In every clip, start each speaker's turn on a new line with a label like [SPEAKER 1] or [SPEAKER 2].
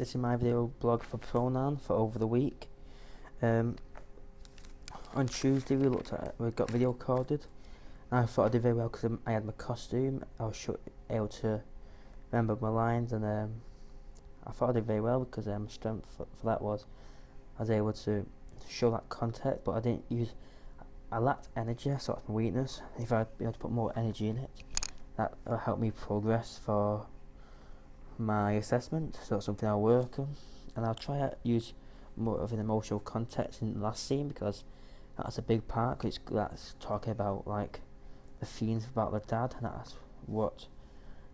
[SPEAKER 1] This is my video blog for Pronoun for over the week. On Tuesday we got video recorded. And I thought I did very well because I had my costume. I was able to remember my lines, and I thought I did very well because my strength for that was I was able to show that context, but I lacked energy, so that's my weakness. If I'd be able to put more energy in it, that will help me progress for my assessment. So that's something I'll work on, and I'll try to use more of an emotional context in the last scene because that's a big part. Cause that's talking about like the feelings about the dad, and that's what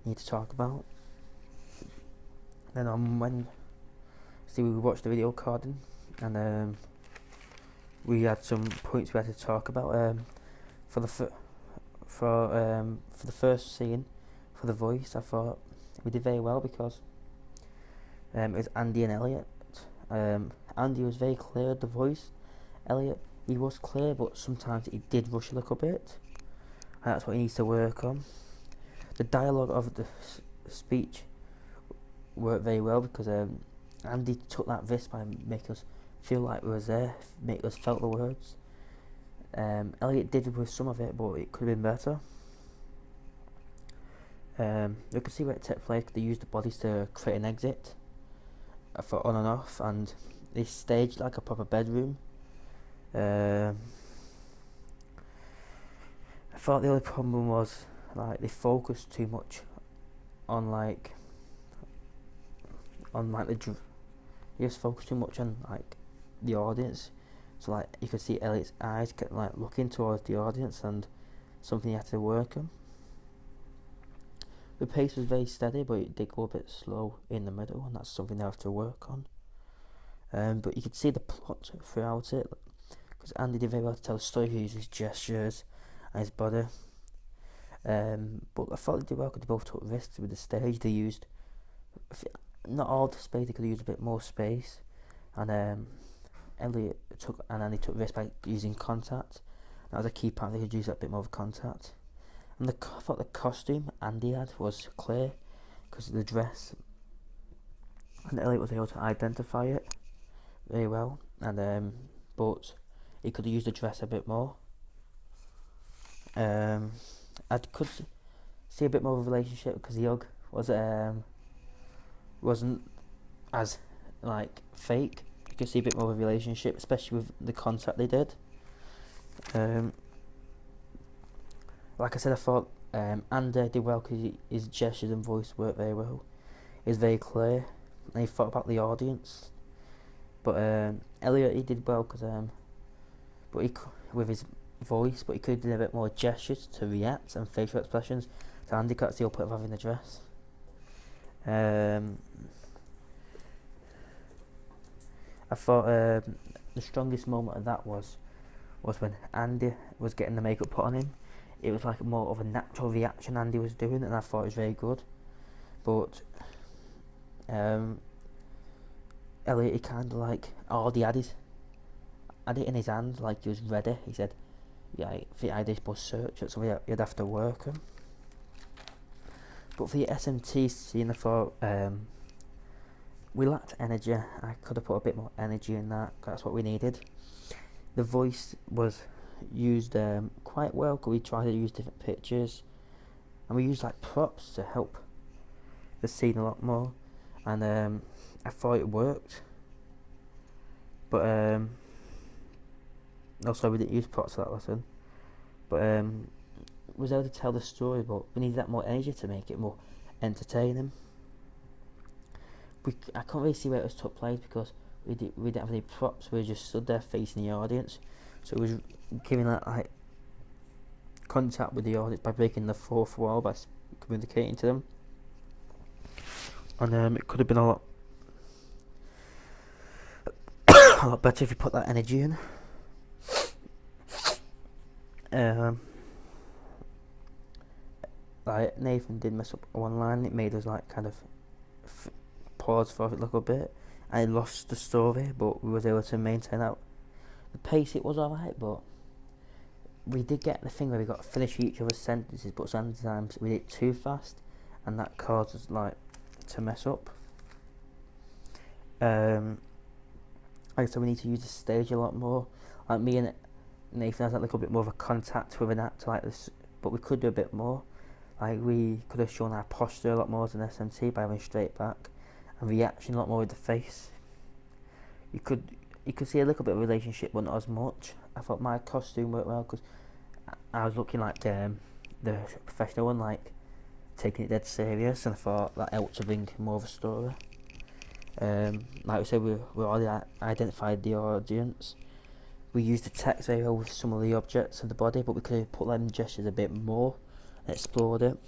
[SPEAKER 1] I need to talk about. Then on Wednesday we watched the video recording, and we had some points we had to talk about. For the first scene, for the voice, I thought we did very well because it was Andy and Elliot. Andy was very clear at the voice. Elliot, he was clear, but sometimes he did rush a little bit, and that's what he needs to work on. The dialogue of the speech worked very well because Andy took that risk by making us feel like we was there, make us felt the words. Elliot did with some of it, but it could have been better. You can see where it took place. They used the bodies to create an exit for on and off, and they staged like a proper bedroom. I thought the only problem was like they focused too much on they just focused too much on like the audience. So like you could see Elliot's eyes kept like looking towards the audience, and something he had to work on. The pace was very steady, but it did go a bit slow in the middle, and that's something they have to work on. But you could see the plot throughout it, because Andy did very well to tell the story. He used his gestures and his body. But I thought they did well because they both took risks with the stage. They used not all the space; they could have used a bit more space. And Elliot and Andy took risks by using contact. That was a key part. They could use that bit more of contact. And I thought the costume Andy had was clear because of the dress, and Elliot was able to identify it very well. And but he could have used the dress a bit more. I could see a bit more of a relationship because the hug wasn't as like fake. You could see a bit more of a relationship, especially with the contact they did. Like I said, I thought Andy did well because his gestures and voice worked very well. He was very clear, and he thought about the audience. But Elliot, he did well because with his voice, but he could have done a bit more gestures to react and facial expressions. So Andy got the output of having the dress. I thought the strongest moment of that was when Andy was getting the makeup put on him. It was like more of a natural reaction Andy was doing, and I thought it was very good. But Elliot, he kind of like he had it in his hand, like he was ready. He said, "Yeah, if I had this bus search, so you'd have to work him." But for the SMT scene, I thought we lacked energy. I could have put a bit more energy in that. That's what we needed. The voice was used quite well because we tried to use different pictures, and we used like props to help the scene a lot more, and I thought it worked. But also we didn't use props for that lesson, but was able to tell the story, but we needed that more energy to make it more entertaining. I can't really see where it was took place because we didn't have any props. We just stood there facing the audience, so it was giving that like contact with the audience by breaking the fourth wall by communicating to them. And it could have been a lot better if you put that energy in. Like Nathan did mess up one line. It made us like kind of pause for it a little bit, and it lost the story, but we was able to maintain out the pace. It was alright, but we did get the thing where we got to finish each other's sentences, but sometimes we did it too fast, and that caused us like to mess up. Um, like I said, we need to use the stage a lot more. Like me and Nathan has a little bit more of a contact with an actor like this, but we could do a bit more. Like we could have shown our posture a lot more as an SMT by having straight back and reaction a lot more with the face. You could see a little bit of a relationship, but not as much. I thought my costume worked well because I was looking like the professional one, like taking it dead serious, and I thought that helped to bring more of a story. Like we said, we already identified the audience. We used the text very well with some of the objects of the body, but we could have put them gestures a bit more and explored it.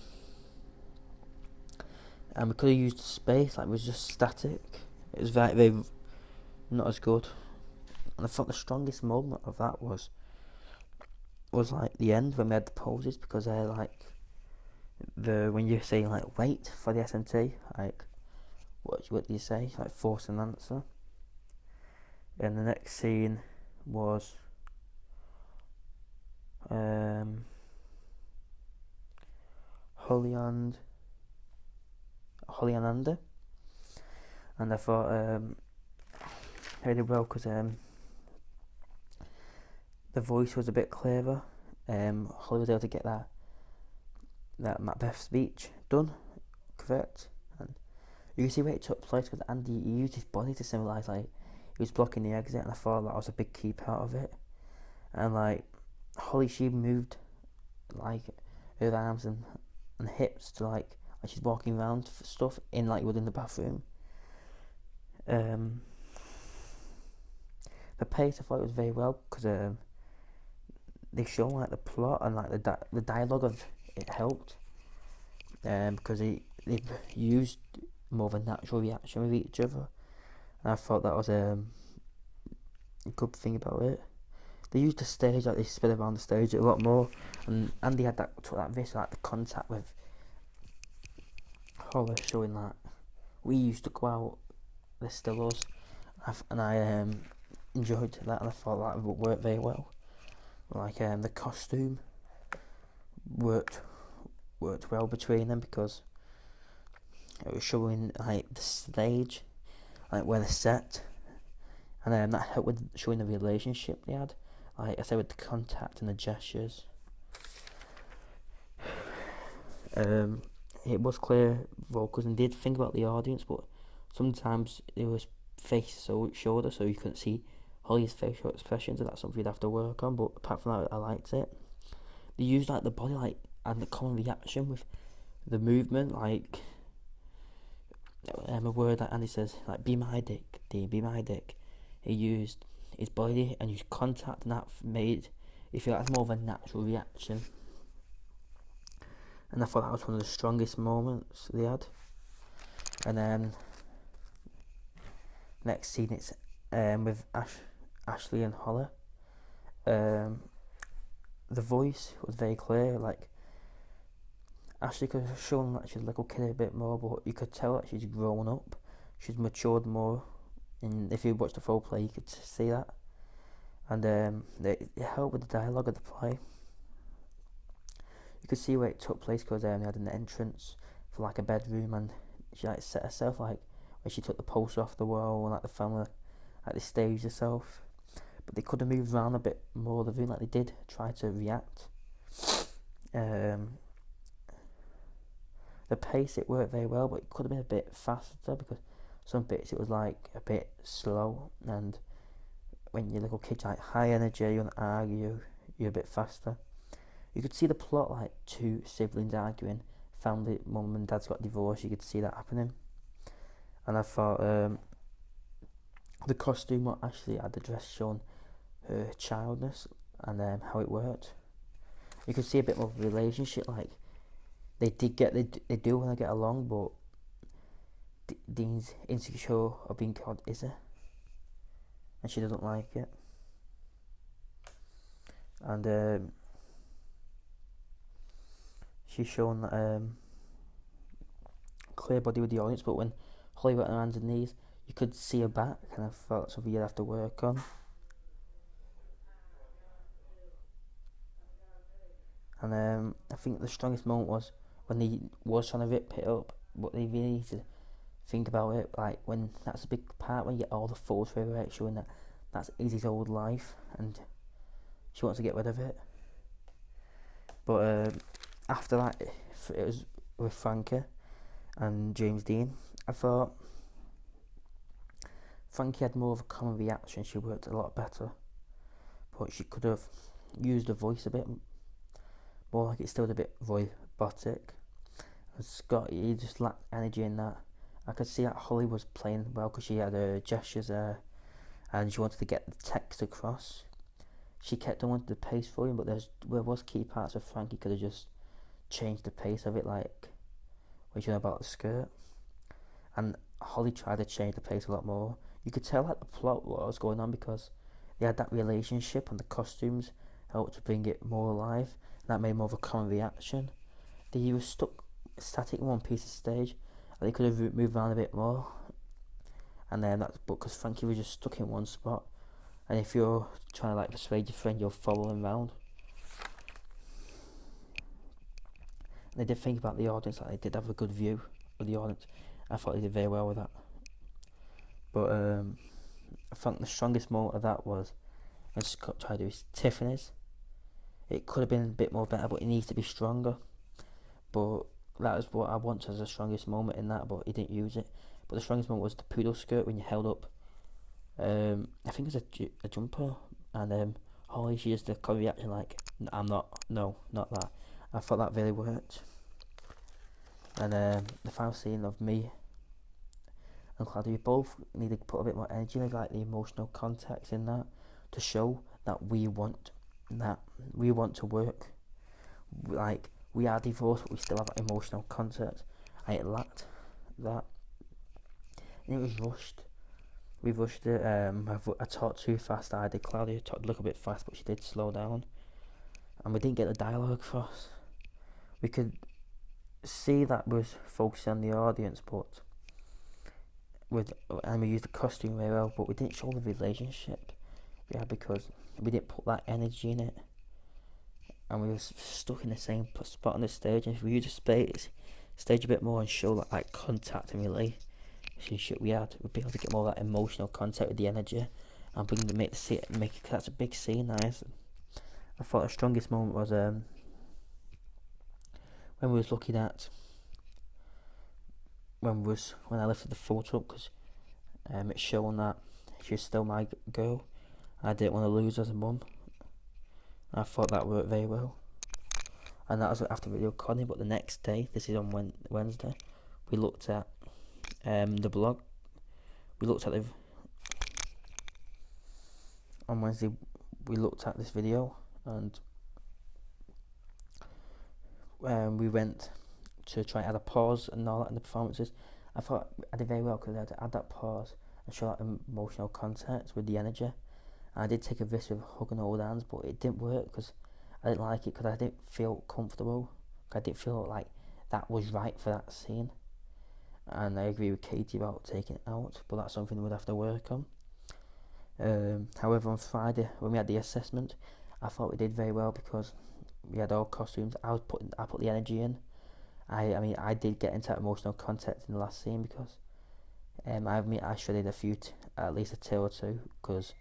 [SPEAKER 1] And we could have used the space, like it was just static. It was very not as good. And I thought the strongest moment of that was like the end when we had the poses, because they're like when you're saying like wait for the SMT, like what do you say, like force an answer. And the next scene was Holly and and I thought I did well because the voice was a bit clearer. Holly was able to get that Macbeth speech done correct, and you can see where it took place because Andy used his body to symbolise like he was blocking the exit, and I thought that was a big key part of it. And like Holly, she moved like her arms and hips to like she's walking around for stuff in like within the bathroom. The pace I thought it was very well because they show like the plot and like the dialogue of it helped. Because they've used more of a natural reaction with each other, and I thought that was a good thing about it. They used the stage, like they spin around the stage a lot more, and Andy had took that risk, like the contact with horror, showing that we used to go out, there's still us, and I enjoyed that, and I thought that would work very well. Like the costume worked well between them because it was showing like the stage, like where they're set, and that helped with showing the relationship they had. Like I said, with the contact and the gestures. It was clear vocals and did think about the audience, but sometimes it was face so shoulder, so you couldn't see Holly's facial expressions, and that's something you'd have to work on. But apart from that, I liked it. They used like the body, like and the common reaction with the movement, like a word that Andy says, like "be my dick, Dean, be my dick." He used his body and used contact, and that made it feel like more of a natural reaction. And I thought that was one of the strongest moments they had. And then next scene, it's with Ashley and Holly. The voice was very clear. Like Ashley could have shown that she's a little kid a bit more, but you could tell that she's grown up. She's matured more. And if you watch the full play, you could see that. And it helped with the dialogue of the play. You could see where it took place because they had an entrance for like a bedroom, and she like set herself like when she took the poster off the wall, and like the family like they staged herself. But they could have moved around a bit more the room, like they did try to react. The pace, it worked very well, but it could have been a bit faster because some bits it was like a bit slow, and when you're little kids like high energy, you want to argue, you're a bit faster. You could see the plot like two siblings arguing, family, mum and dad's got divorced, you could see that happening. And I thought the costume, what Ashley had, the dress showing her childness and how it worked. You could see a bit more of a relationship, like they do want to get along, but Dean's insecure of being called Izzy, and she doesn't like it. And she's shown that clear body with the audience, but when Holly went on her hands and knees, you could see her back, and I felt that's something you'd have to work on. And I think the strongest moment was when he was trying to rip it up, but they really needed to think about it, like when that's a big part when you get all the photos for her, showing that that's Izzy's old life and she wants to get rid of it. But after that, it was with Frankie and James Dean. I thought Frankie had more of a common reaction. She worked a lot better, but she could have used her voice a bit more. Like it's still a bit robotic. And Scott, he just lacked energy in that. I could see that Holly was playing well because she had her gestures there, and she wanted to get the text across. She kept on wanting the pace for him, but there was key parts of Frankie could have just changed the pace of it, like when you know about the skirt. And Holly tried to change the pace a lot more. You could tell that the plot what was going on because they had that relationship and the costumes helped to bring it more alive. And that made more of a common reaction. They were stuck static in one piece of stage, and they could have moved around a bit more. And then that's because Frankie was just stuck in one spot. And if you're trying to like persuade your friend, you'll follow him around. And they did think about the audience, like they did have a good view of the audience. I thought they did very well with that. But I think the strongest moment of that was when Scott tried to do his Tiffany's. It could have been a bit more better, but it needs to be stronger. But that is what I want as the strongest moment in that, but he didn't use it. But the strongest moment was the poodle skirt when you held up. I think it's a jumper, and Holly, she just did a reaction like, I'm not, no, not that. I thought that really worked. And the final scene of me and Claudia, we both need to put a bit more energy, like the emotional context in that, to show that we want to work. Like, we are divorced, but we still have emotional context. And it lacked that. And it was rushed. We rushed it. I talked too fast. I did. Claudia talked a little bit fast, but she did slow down. And we didn't get the dialogue across. We could see that was focusing on the audience, but and we used the costume very well, but we didn't show the relationship. Yeah, because we didn't put that energy in it, and we were stuck in the same spot on the stage. And if we used the stage a bit more and show that like contact and relationship we had, we'd be able to get more of that emotional contact with the energy and make that's a big scene. Nice. I thought the strongest moment was when we was looking at when I lifted the photo up, because it's showing that she's still my girl. I didn't want to lose her as a mum. I thought that worked very well, and that was after video recording. But the next day, this is on Wednesday, we looked at the blog. We looked at on Wednesday. We looked at this video, and we went to try and add a pause and all that in the performances. I thought I did very well because I had to add that pause and show that emotional context with the energy. And I did take a risk with hugging old hands, but it didn't work because I didn't like it, because I didn't feel comfortable. I didn't feel like that was right for that scene. And I agree with Katie about taking it out, but that's something we'd have to work on. However, on Friday when we had the assessment, I thought we did very well because we had all costumes. I put the energy in. I did get into that emotional context in the last scene because I shredded at least a tear or two, because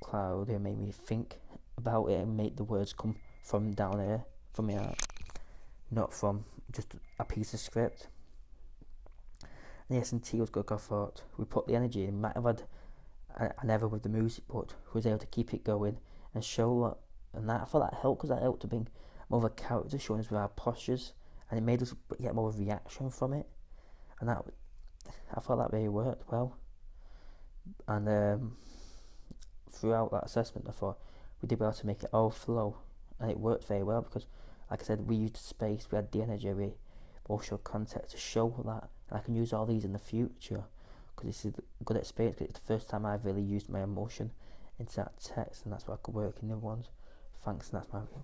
[SPEAKER 1] Claudia made me think about it and make the words come from down here, from my heart, not from just a piece of script. And the S&T was good. I thought we put the energy in. Might have had I never with the music, but was able to keep it going and show that. And that, I thought that helped, because that helped to bring more of a character, showing us with our postures, and it made us get more of a reaction from it. And that, I thought that really worked well. And throughout that assessment, I thought we did well to make it all flow, and it worked very well because, like I said, we used space, we had the energy, we emotional context to show that. And I can use all these in the future because this is a good experience, because it's the first time I've really used my emotion into that text, and that's why I could work in the ones. Thanks, and that's my review.